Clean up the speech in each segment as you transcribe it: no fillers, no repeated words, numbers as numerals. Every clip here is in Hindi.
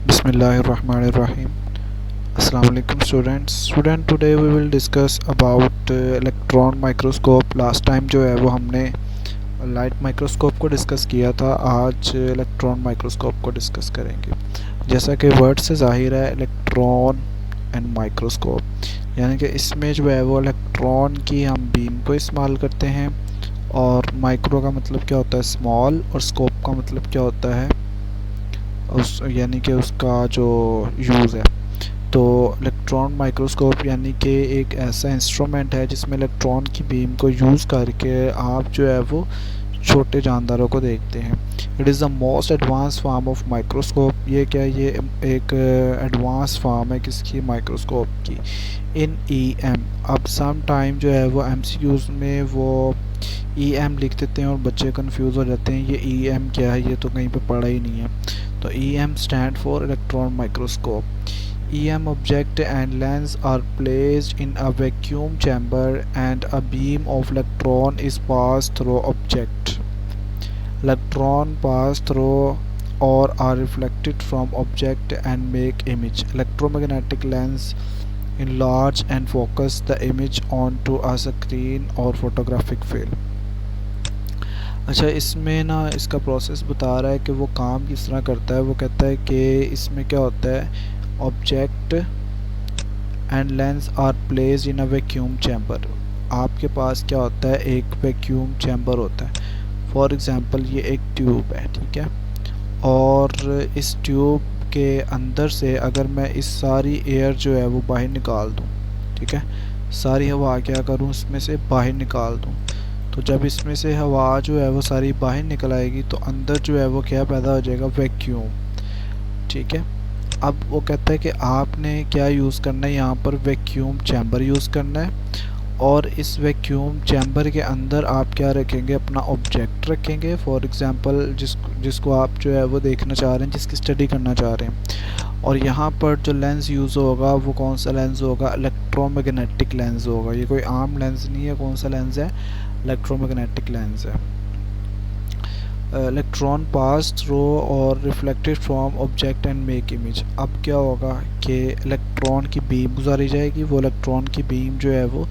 Bismillahirrahmanirrahim. Assalamu alaikum students. Today we will discuss about electron microscope. Last time जो है वो हमने लाइट माइक्रोस्कोप को डिस्कस किया था. आज इलेक्ट्रॉन माइक्रोस्कोप को डिस्कस करेंगे. जैसा कि वर्ड से ज़ाहिर है, इलेक्ट्रॉन एंड माइक्रोस्कोप यानी कि इसमें जो है वो इलेक्ट्रॉन की हम बीम को इस्तेमाल करते हैं, और माइक्रो का मतलब क्या होता है स्मॉल, और स्कोप का मतलब क्या होता है उस यानी कि उसका जो यूज़ है. तो इलेक्ट्रॉन माइक्रोस्कोप यानी कि एक ऐसा इंस्ट्रूमेंट है जिसमें इलेक्ट्रॉन की बीम को यूज़ करके आप जो है वो छोटे जानदारों को देखते हैं. It is the most advance form of microscope. ये क्या, ये एक एडवांस फॉर्म है किसकी, माइक्रोस्कोप की. इन EM, अब सम टाइम जो है वो MCQs में वो EM लिख देते हैं और बच्चे कंफ्यूज हो जाते हैं, ये EM क्या है, ये तो कहीं पे पढ़ा ही नहीं है. तो EM stand for electron microscope. EM object and lens are placed in a vacuum chamber and a beam of electron is passed through object. Electron pass through or are reflected from object and make image. Electromagnetic lens enlarge and focus the image onto a screen or photographic film. अच्छा, इसमें ना इसका प्रोसेस बता रहा है कि वो काम किस तरह करता है. वो कहता है कि इसमें क्या होता है, object and lens are placed in a vacuum chamber. आपके पास क्या होता है, एक वैक्यूम चैम्बर होता है. फॉर एग्जांपल ये एक ट्यूब है, ठीक है, और इस ट्यूब के अंदर से अगर मैं इस सारी एयर जो है वो बाहर निकाल दूँ, ठीक है, सारी हवा क्या करूँ इसमें से बाहर निकाल दूँ, तो जब इसमें से हवा जो है वो सारी बाहर निकल आएगी तो अंदर जो है वो क्या पैदा हो जाएगा, वैक्यूम. ठीक है, अब वो कहता है कि आपने क्या यूज़ करना है, यहाँ पर वैक्यूम चैम्बर यूज़ करना है, और इस वैक्यूम चैम्बर के अंदर आप क्या रखेंगे, अपना ऑब्जेक्ट रखेंगे. फॉर एग्जांपल जिसको आप जो है वो देखना चाह रहे हैं, जिसकी स्टडी करना चाह रहे हैं. और यहाँ पर जो लेंस यूज़ होगा वो कौन सा लेंस होगा, इलेक्ट्रोमैग्नेटिक लेंस होगा. ये कोई आम लेंस नहीं है. कौन सा लेंस है, इलेक्ट्रोमैग्नेटिक लेंस है. इलेक्ट्रॉन पास थ्रू और reflected from object and make image. अब क्या होगा कि इलेक्ट्रॉन की बीम गुजारी जाएगी. वो इलेक्ट्रॉन की बीम जो है वो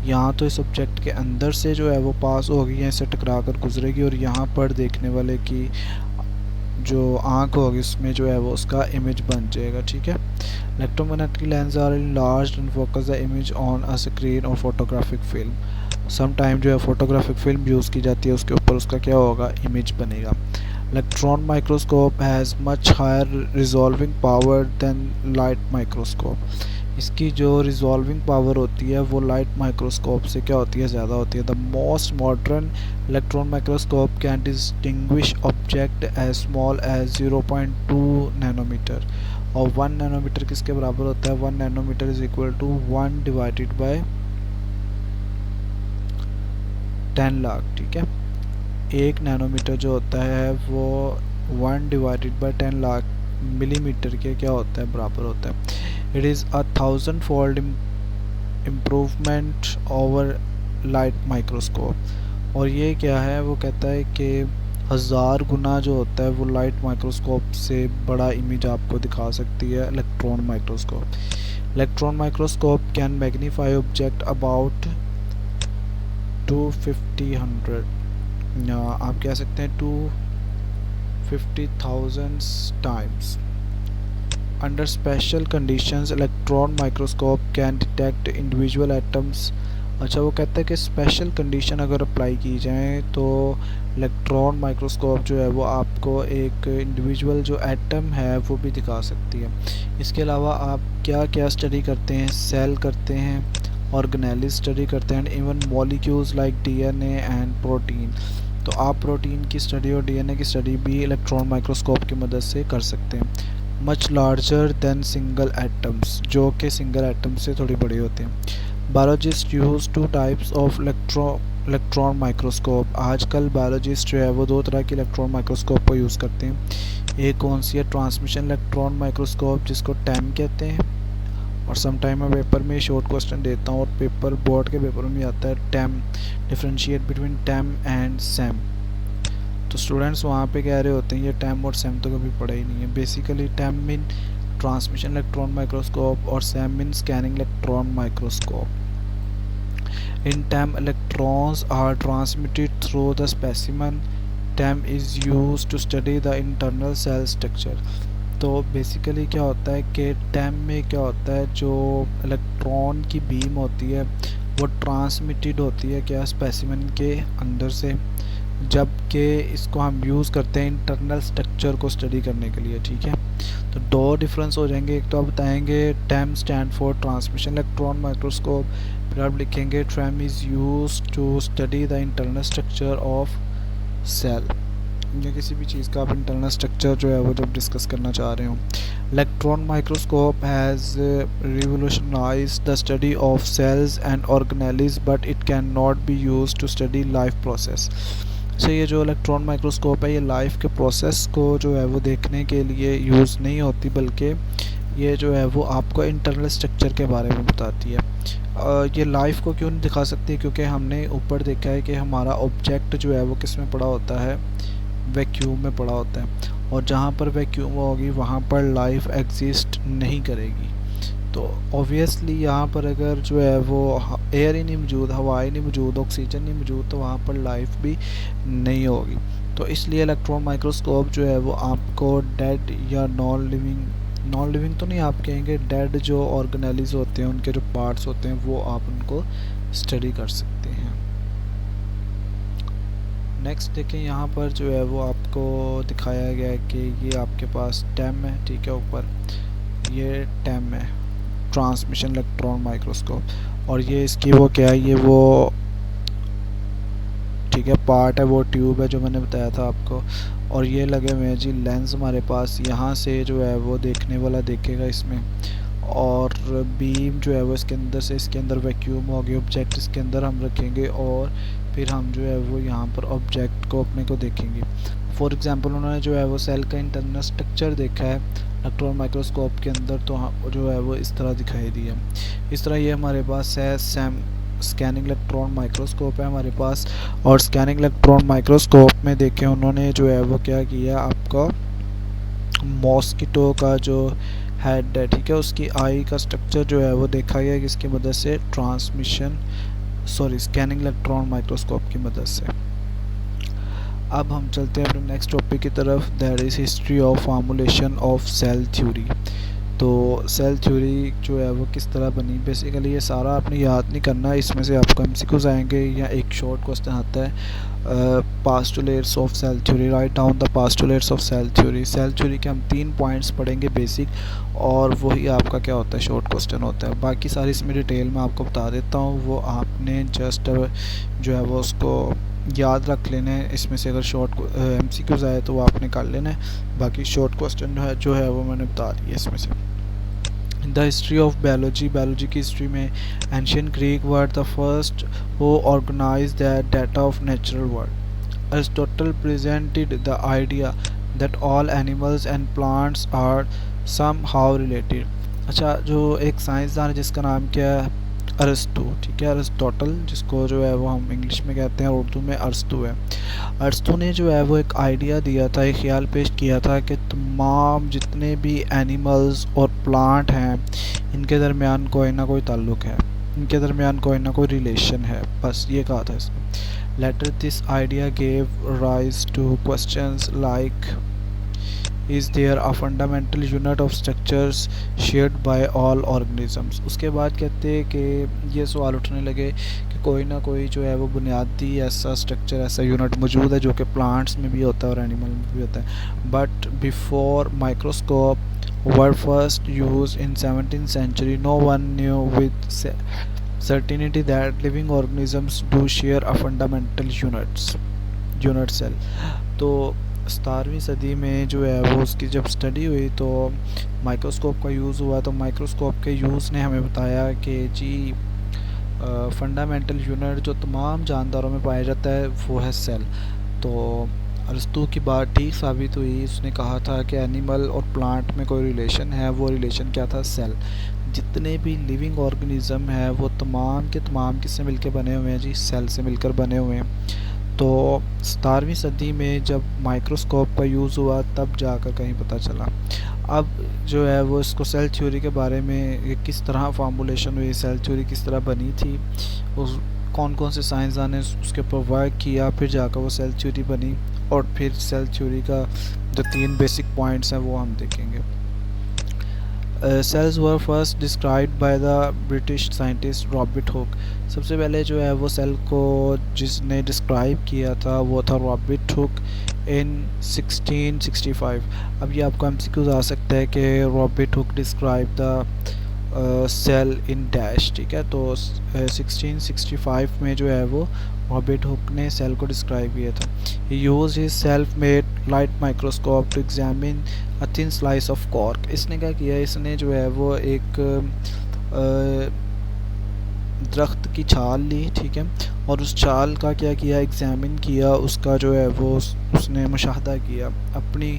यहाँ तो इस ऑब्जेक्ट के अंदर से जो है वो पास होगी, यहाँ से टकरा कर गुजरेगी, और यहाँ पर देखने वाले की जो आँख होगी उसमें जो है वो उसका इमेज बन जाएगा. ठीक है, electromagnetic lens are enlarged and focus the image on a screen और फोटोग्राफिक फिल्म. सम टाइम जो है फोटोग्राफिक फिल्म यूज़ की जाती है, उसके ऊपर उसका क्या होगा, इमेज बनेगा. Electron microscope has much higher resolving power than light microscope. इसकी जो रिजॉल्विंग पावर होती है वो लाइट माइक्रोस्कोप से क्या होती है, ज़्यादा होती है. The most modern electron microscope can distinguish object as small as 0.2 nanometre. और 1 नैनोमीटर किसके बराबर होता है, 1 nanometre is equal to 1 divided by 10 lakh. ठीक है, 1 नैनोमीटर जो होता है वो 1 डिवाइडेड बाय 10 लाख मिलीमीटर के क्या होता है, बराबर होता है. It is 1000 fold improvement over light microscope. और ये क्या है, वो कहता है कि 1000 गुना जो होता है वो लाइट माइक्रोस्कोप से बड़ा इमेज आपको दिखा सकती है electron microscope. Electron microscope can magnify object about 250 आप कह सकते हैं 250,000 times. Under special conditions electron microscope can detect individual atoms. अच्छा, वो कहता है कि स्पेशल कंडीशन अगर अप्लाई की जाए तो इलेक्ट्रॉन माइक्रोस्कोप जो है वो आपको एक इंडिविजुअल जो एटम है वो भी दिखा सकती है. इसके अलावा आप क्या क्या स्टडी करते हैं, सेल करते हैं, ऑर्गेनेल्स स्टडी करते हैं, even molecules like DNA and protein. तो आप प्रोटीन की स्टडी और DNA की स्टडी भी इलेक्ट्रॉन माइक्रोस्कोप की मदद से कर सकते हैं. Much larger than single atoms, जो कि सिंगल एटम से थोड़ी बड़ी होते हैं. Biologist use 2 types of electron microscope. आजकल बायोलॉजिस्ट जो है वो 2 तरह के इलेक्ट्रॉन माइक्रोस्कोप को यूज़ करते हैं. एक कौन सी है, ट्रांसमिशन इलेक्ट्रॉन माइक्रोस्कोप जिसको TEM कहते हैं. और सम टाइम मैं पेपर में शॉर्ट क्वेश्चन देता हूँ और पेपर बोर्ड के पेपर में आता है TEM, differentiate between TEM and SEM. तो स्टूडेंट्स वहाँ पे कह रहे होते हैं ये टैम और सैम तो कभी पढ़ा ही नहीं है। Basically TEM mean transmission electron microscope और SEM mean scanning electron microscope. In TEM, electrons are transmitted through the specimen. TEM is used to study the internal cell structure. तो बेसिकली क्या होता है कि टैम में क्या होता है, जो इलेक्ट्रॉन की बीम होती है वो ट्रांसमिटेड होती है क्या स्पेसिमेन के अंदर से, जबकि इसको हम यूज़ करते हैं इंटरनल स्ट्रक्चर को स्टडी करने के लिए। ठीक है, तो दो डिफरेंस हो जाएंगे। एक तो आप बताएंगे TEM stand for transmission electron microscope, फिर आप लिखेंगे TEM is use to study the internal structure of cell, या किसी भी चीज़ का आप इंटरनल स्ट्रक्चर जो है वो जब डिस्कस करना चाह रहे हो। Electron microscope has revolutionized the study of cells and organelles, but it can not be use to study life process. तो ये जो इलेक्ट्रॉन माइक्रोस्कोप है ये लाइफ के प्रोसेस को जो है वो देखने के लिए यूज़ नहीं होती, बल्कि ये जो है वो आपको इंटरनल स्ट्रक्चर के बारे में बताती है। ये लाइफ को क्यों नहीं दिखा सकती, क्योंकि हमने ऊपर देखा है कि हमारा ऑब्जेक्ट जो है वो किस में पड़ा होता है, वैक्यूम में पड़ा होता है, और जहाँ पर वैक्यूम होगी वहाँ पर लाइफ एग्जिस्ट नहीं करेगी। तो ऑब्वियसली यहाँ पर अगर जो है वो एयर ही नहीं मौजूद, हवा ही नहीं मौजूद, ऑक्सीजन नहीं मौजूद, तो वहाँ पर लाइफ भी नहीं होगी। तो इसलिए इलेक्ट्रॉन माइक्रोस्कोप जो है वो आपको डेड या नॉन लिविंग तो नहीं आप कहेंगे, डेड जो ऑर्गेनेल्स होते हैं उनके जो पार्ट्स होते हैं वो आप उनको स्टडी कर सकते हैं। नेक्स्ट देखें, यहाँ पर जो है वो आपको दिखाया गया है कि ये आपके पास टैम है। ठीक है, ऊपर ये टैम है, ट्रांसमिशन इलेक्ट्रॉन माइक्रोस्कोप, और ये इसकी वो क्या है, ये वो ठीक है पार्ट है, वो ट्यूब है जो मैंने बताया था आपको, और ये लगे हुए हैं जी लेंस हमारे पास, यहाँ से जो है वो देखने वाला देखेगा इसमें, और बीम जो है वो इसके अंदर से, इसके अंदर वैक्यूम होगी, ऑब्जेक्ट इसके अंदर हम रखेंगे, और फिर हम जो है वो यहाँ पर ऑब्जेक्ट को अपने को देखेंगे। फॉर एग्जांपल उन्होंने जो है वो सेल का इंटरनल स्ट्रक्चर देखा है इलेक्ट्रॉन माइक्रोस्कोप के अंदर, तो जो है वो इस तरह दिखाई दिया। इस तरह ये हमारे पास है स्कैनिंग इलेक्ट्रॉन माइक्रोस्कोप है हमारे पास, और स्कैनिंग इलेक्ट्रॉन माइक्रोस्कोप में देखें उन्होंने जो है वो क्या किया, आपका मॉस्किटो का जो हेड है, ठीक है, उसकी आई का स्ट्रक्चर जो है वो देखा गया किसकी मदद से, स्कैनिंग इलेक्ट्रॉन माइक्रोस्कोप की मदद से। अब हम चलते हैं अपने नेक्स्ट टॉपिक की तरफ, that is history of formulation of cell theory. तो सेल थ्योरी जो है वो किस तरह बनी, बेसिकली ये सारा आपने याद नहीं करना, इसमें से आपको एमसीक्यूज आएंगे या एक शॉर्ट क्वेश्चन आता है, postulates of cell theory, write down the postulates of cell theory. Cell theory के हम 3 पॉइंट्स पढ़ेंगे बेसिक, और वही आपका क्या होता है, शॉर्ट क्वेश्चन होता है। बाकी सारी इसमें डिटेल में आपको बता देता हूँ, वो आपने जस्ट जो है वो उसको याद रख लेना है। इसमें से अगर शॉर्ट एमसीक्यूज आए तो वो आपने कर लेना है, बाकी शॉर्ट क्वेश्चन जो है वो मैंने बता दिया इसमें से। द हिस्ट्री ऑफ बायोलॉजी की हिस्ट्री में ancient Greek were the first who organize the data of natural world. Aristotle presented the idea that all animals and plants are somehow related. अच्छा, जो एक साइंसदान है जिसका नाम क्या है, अरिस्टो, ठीक है, अरिस्टोटल, जिसको जो है वो हम इंग्लिश में कहते हैं, उर्दू में अरिस्टो है। अरिस्टो ने जो है वो एक आइडिया दिया था, एक ख्याल पेश किया था कि तमाम जितने भी एनिमल्स और प्लांट हैं इनके दरमियान कोई ना कोई ताल्लुक़ है, इनके दरमियान कोई ना कोई रिलेशन है, बस ये कहा था इसने। Later this idea gave rise to questions like is there a fundamental unit of structures shared by all organisms. उसके बाद कहते हैं कि ये सवाल उठने लगे कि कोई ना कोई जो है वो बुनियादी ऐसा स्ट्रक्चर, ऐसा यूनिट मौजूद है जो कि प्लांट्स में भी होता है और एनिमल में भी होता है। But before microscope were first use in 17th century, no one knew with certainty that living organisms do share a fundamental unit cell। तो 17वीं सदी में जो है वो उसकी जब स्टडी हुई तो माइक्रोस्कोप का यूज़ हुआ, तो माइक्रोस्कोप के यूज़ ने हमें बताया कि जी फंडामेंटल यूनिट जो तमाम जानदारों में पाया जाता है वो है सेल। तो अरिस्टो की बात ठीक साबित हुई, उसने कहा था कि एनिमल और प्लांट में कोई रिलेशन है, वो रिलेशन क्या था, सेल। जितने भी लिविंग ऑर्गेनिज्म है वो तमाम के तमाम किससे मिलकर बने हुए हैं जी, सेल से मिलकर बने हुए हैं। तो 17वीं सदी में जब माइक्रोस्कोप का यूज़ हुआ तब जाकर कहीं पता चला। अब जो है वो इसको सेल थ्योरी के बारे में ये किस तरह फार्मूलेशन हुई, सेल थ्योरी किस तरह बनी थी, उस कौन कौन से साइंसदान ने उसके ऊपर वर्क किया, फिर जाकर वो सेल थ्योरी बनी, और फिर सेल थ्योरी का जो 3 बेसिक पॉइंट्स हैं वो हम देखेंगे। Cells were first described by the British scientist Robert Hooke. सबसे पहले जो है वो सेल को जिसने डिस्क्राइब किया था वो था रॉबर्ट हुक इन 1665। अब ये आपको एमसीक्यूज आ सकता है कि Robert Hooke describe the cell in dash, ठीक है। तो 1665 में जो है वो रॉबर्ट हुक ने सेल को डिस्क्राइब किया था। He used his self made light microscope to examine a thin slice of cork. इसने क्या किया, इसने जो है वो एक दरख्त की छाल ली, ठीक है, और उस छाल का क्या किया, एग्जामिन किया, उसका जो है वो उसने मुशाहदा किया अपनी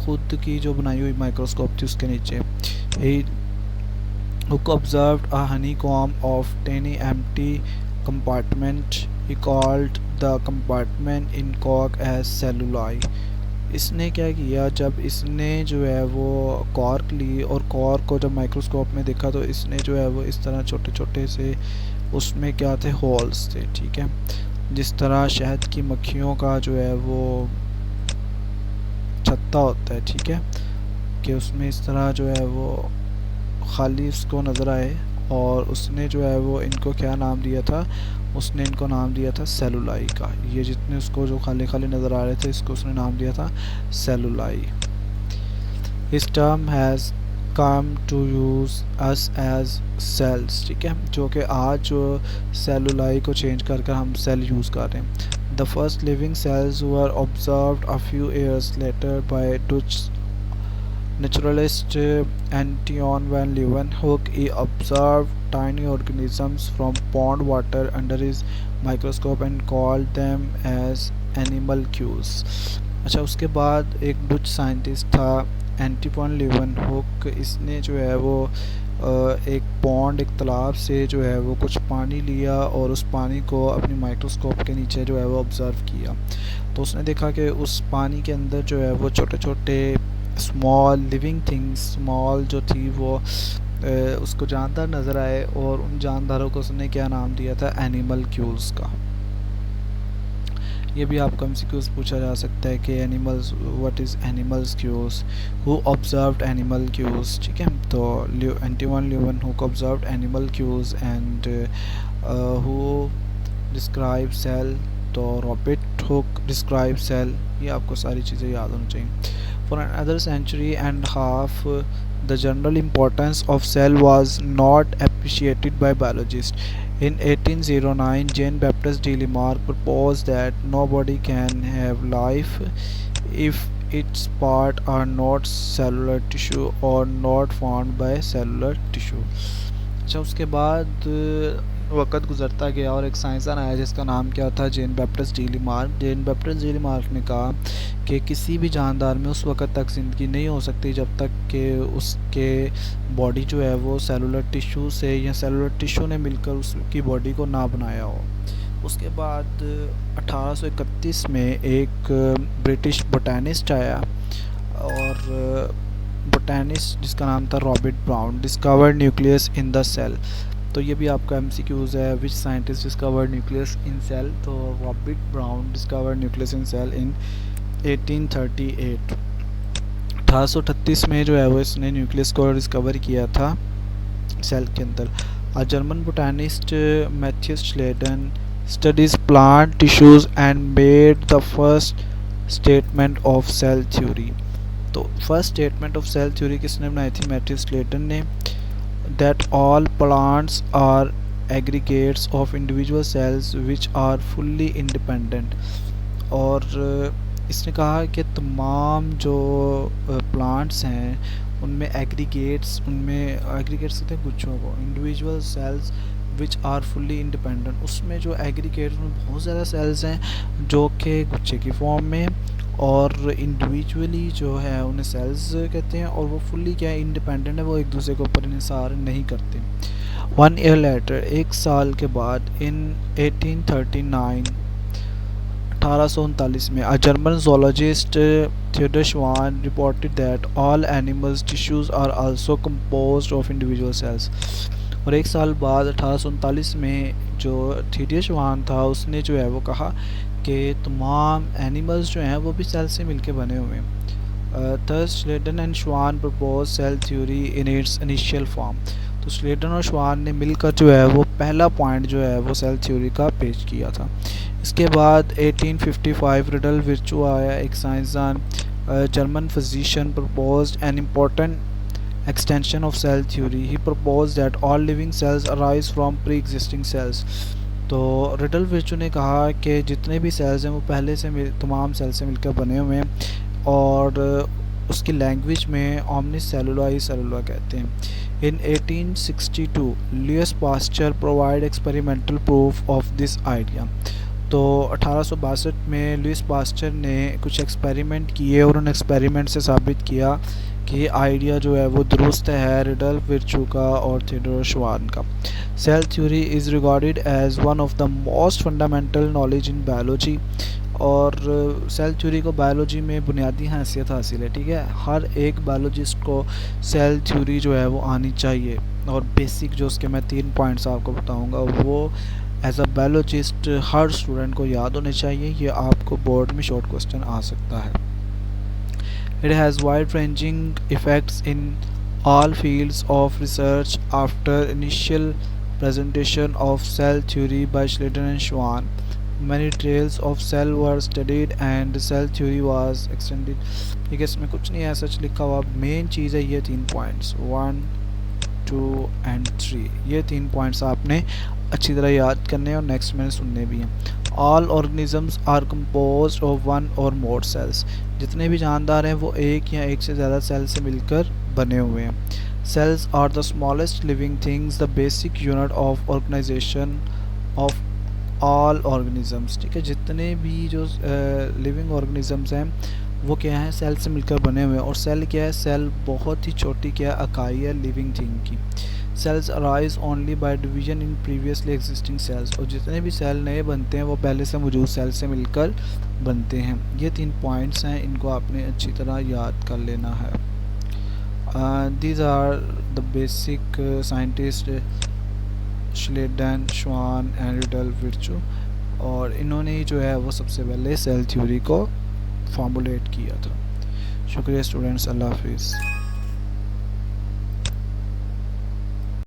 ख़ुद की जो बनाई हुई माइक्रोस्कोप थी उसके नीचे। ही Hook observed a honeycomb of tiny empty compartment. He called the compartment in cork as celluli. इसने क्या किया, जब इसने जो है वो कॉर्क ली और कॉर्क को जब माइक्रोस्कोप में देखा तो इसने जो है वो इस तरह छोटे छोटे से उसमें क्या थे, होल्स थे, ठीक है। जिस तरह शहद की मक्खियों का जो है वो छत्ता होता है, ठीक है, कि उसमें इस तरह जो है वो खाली उसको नज़र आए, और उसने जो है वो इनको क्या नाम दिया था, उसने इनको नाम दिया था सेलुलाई का। ये जितने उसको जो खाली खाली नज़र आ रहे थे इसको उसने नाम दिया था सेलुलाई। His term has come to use us as cells, ठीक है, जो कि आज जो सेलुलाई को चेंज कर कर हम सेल यूज़ कर रहे हैं। The first living cells were observed a few years later by Dutch naturalist Anton van Leeuwenhoek. He observed tiny organisms from pond water under his microscope and called them as animalcules. अच्छा, उसके बाद एक डच साइंटिस्ट था एंटोन लीवनहुक। इसने जो है वो एक पॉन्ड, एक तालाब से जो है वो कुछ पानी लिया और उस पानी को अपनी माइक्रोस्कोप के नीचे जो है वो ऑब्ज़र्व किया। तो उसने देखा कि उस पानी के अंदर जो है वो छोटे छोटे स्मॉल लिविंग थिंग्स, स्मॉल जो थी वो उसको जानदार नज़र आए, और उन जानदारों को उसने क्या नाम दिया था, एनिमलक्यूल्स का। ये भी आपको एमसीक्यूज पूछा जा सकता है कि animals, what is animalcules, who observed animalcules, ठीक है। तो Anton Leeuwenhoek observed animalcules and who describe cell, तो रॉबर्ट हुक डिस्क्राइब सेल। ये आपको सारी चीज़ें याद होनी चाहिए। For another century and a half, the general importance of cell was not appreciated by biologists. In 1809, Jean-Baptiste de Lamarck proposed that nobody can have life if its parts are not cellular tissue or not formed by cellular tissue. अच्छा, उसके बाद वक़्त गुज़रता गया और एक साइंसदान आया जिसका नाम क्या था, जेन बैप्टिस्ट डी लामार्क। जेन बैप्टिस्ट डी लामार्क ने कहा कि किसी भी जानदार में उस वक़्त तक ज़िंदगी नहीं हो सकती जब तक कि उसके बॉडी जो है वो सेलुलर टिश्यू से या सेलुलर टिश्यू ने मिलकर उसकी बॉडी को ना बनाया हो। उसके बाद 1831 में एक ब्रिटिश बोटैनिस्ट आया, और बोटैनिस्ट जिसका नाम था Robert Brown, discovered nucleus in the cell. तो ये भी आपका एमसीक्यूज़ है, which scientist discovered nucleus in cell. तो Robert Brown discovered nucleus in cell in 1838। 1838 में जो है वो इसने न्यूक्लियस को डिस्कवर किया था सेल के अंदर। A German botanist Matthias Schleiden studies plant tissues and made the first statement of cell theory. तो first statement of cell theory किसने बनाई थी, मैथ्यूस श्लेडन ने। That all plants are aggregates of individual cells which are fully independent. और इसने कहा कि तमाम जो प्लांट्स हैं उनमें एग्रीगेट्स कहते हैं गुच्छों को, individual cells which are fully independent. उसमें जो एग्रीगेट्स में बहुत ज़्यादा सेल्स हैं जो कि गुच्छे की फॉर्म में, और इंडिविजुअली जो है उन्हें सेल्स कहते हैं, और वो फुल्ली क्या है, इंडिपेंडेंट है, वो एक दूसरे के ऊपर इन्हिसार नहीं करते। 1 ईयर लेटर, एक साल के बाद, इन 1839 1839 में a German zoologist Theodor Schwann reported that all animals tissues are also composed of individual cells. और एक साल बाद 1839 में जो थियोडर श्वान था उसने जो है वो कहा कि तमाम एनिमल्स जो हैं वो भी सेल से मिलके बने हुए हैं। Thus Sladen and Schwann proposed cell theory in its initial form। तो स्लेडन और श्वान ने मिलकर जो है वो पहला पॉइंट जो है वो सेल थ्योरी का पेश किया था। इसके बाद 1855 रिडल विर्चू आया, एक साइंसदान German physician proposed an important extension of cell theory। He proposed that all living cells arise from pre-existing cells। तो रिडल विर्चू ने कहा कि जितने भी सेल्स हैं वो पहले से तमाम सेल से मिलकर बने हुए हैं और उसकी लैंग्वेज में ओमनिस सेलुला ही सेलुला कहते हैं। इन 1862 Lewis pasture provide experimental proof of this idea. तो 1862 में लुईस पास्चर ने कुछ एक्सपेरिमेंट किए और उन एक्सपेरिमेंट से साबित किया कि आइडिया जो है वो दुरुस्त है रिडल विर्चू का और थियोडर श्वान का। Cell theory is regarded as one of the most fundamental knowledge in biology. और सेल थ्योरी को बायोलॉजी में बुनियादी हैसियत हासिल है, ठीक है। हर एक बायोलॉजिस्ट को सेल थ्योरी जो है वो आनी चाहिए और बेसिक जो उसके मैं 3 पॉइंट्स आपको बताऊंगा वो एज अ बायोलॉजिस्ट हर स्टूडेंट को याद होने चाहिए। ये आपको बोर्ड में शॉर्ट क्वेश्चन आ सकता है। It has wide ranging effects in all fields of research after initial presentation of cell theory by Sladen and Schwann, many trails of cell were studied and cell theory was extended। ठीक है, इसमें कुछ नहीं है सच लिखा हुआ, मेन चीज़ है ये 3 पॉइंट्स 1 2 एंड 3। ये 3 पॉइंट्स आपने अच्छी तरह याद करने हैं और नेक्स्ट मैंने सुनने भी हैं। All organisms are composed of 1 or more sales. जितने भी जानदार हैं वो एक या एक से ज़्यादा सेल से मिलकर बने हुए हैं। Cells are the smallest living things, the basic unit of organization of all organisms। ठीक है, जितने भी जो लिविंग ऑर्गेनिजम्स हैं वो क्या है, सेल से मिलकर बने हुए हैं। और सेल क्या है, सेल बहुत ही छोटी क्या इकाई है लिविंग थिंग की। Cells arise only by division in previously existing cells. और जितने भी सेल नए बनते हैं वो पहले से मौजूद सेल से मिलकर बनते हैं। ये 3 पॉइंट्स हैं, इनको आपने अच्छी तरह याद कर लेना है। These are the basic scientist Sladen, Schwann and riddle विर्चू। और इन्होंने जो है वो सबसे पहले सेल थ्योरी को फॉर्मुलेट किया था। शुक्रिया स्टूडेंट्स, अल्लाह हाफिज़।